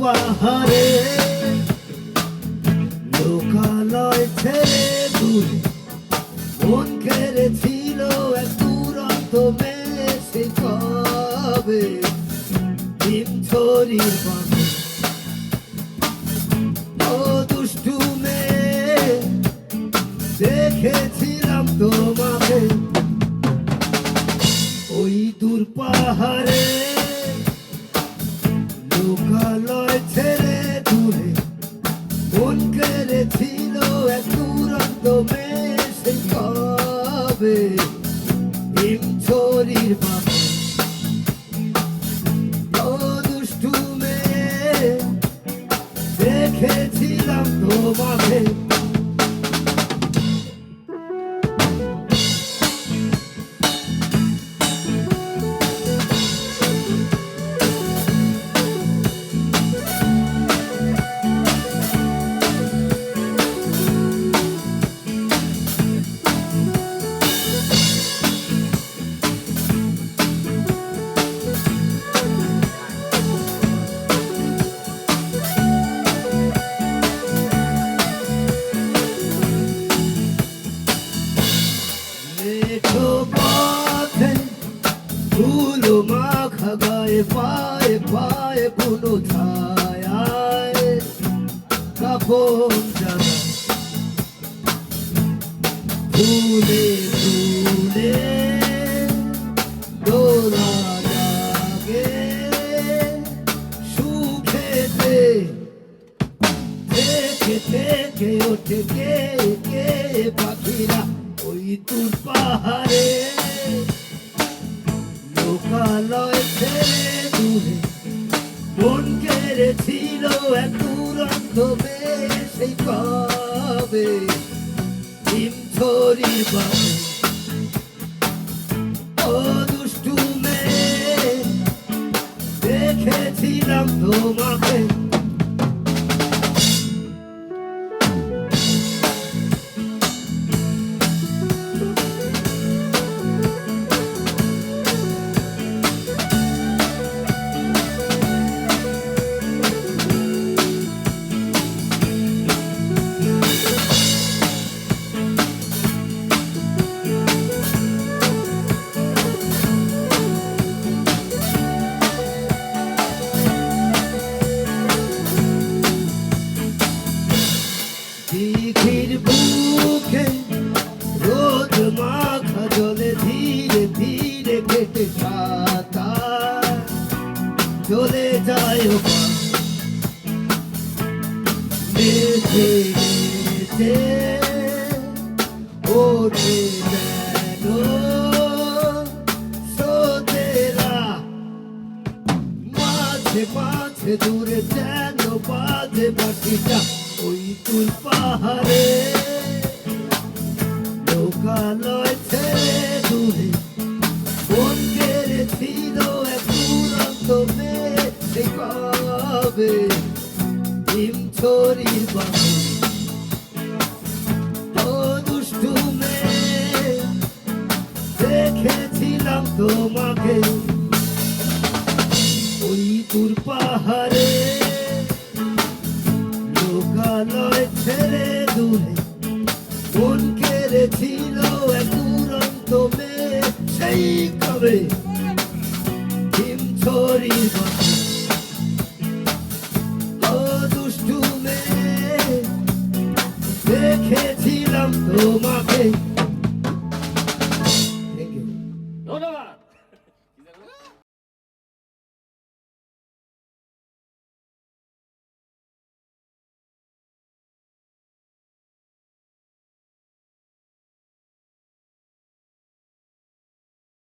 পাহাড়ে লোকালয় ছেড়ে দূরে মন কেড়েছিল এক দুরন্ত মেয়ে সে কবে হিমছড়ির বাঁধে ও দুষ্টু মেয়ে দেখেছিলাম তোমাকে ওই দূর পাহাড়ে লোকালয় ছেড়ে দূরে মন কেড়েছিল এক দুরন্ত মেয়ে সে কবে হিমছড়ির বাঁধে ও দুষ্টু মেয়ে দেখেছিলাম তোমাকে ধুলো মাখা গায়ে পায়ে পায়ে কোনো ছায় কাপন জানা ফুলে ফুলে দোলা জাগে সুখেতে থেকে থেকে ওঠে কে কে পাখিরা ওই দূর পাহাড়ে লোকালয় ছেড়ে দূরে মন কেড়েছিল এক দুরন্ত মেয়ে সেই কবে হিমছড়ির বাঁধে ও দুষ্টু মেয়ে দেখেছিলাম তোমাকে দিঘির বুকে রোদ মাখা জলে ধীরে ধীরে কেটে সাঁতার চলে যায় মেঝে মেঝে ওঠে যেন সোতেরা মাঝে মাঝে দূরে যেন বাজে বাটিটা ওই দূর পাহাড়ে লোকালয় ছেড়ে দূরে মন কেড়েছিল এক দুরন্ত মেয়ে সে কবে হিমছড়ির বাঁধে ও দুষ্টু মেয়ে দেখেছিলাম তোমাকে ওই দূর পাহাড়ে লোকালয় ছেড়ে দূরে মন কেড়েছিল এক দুরন্ত মেয়ে সেই কবে হিমছড়ির বাঁধে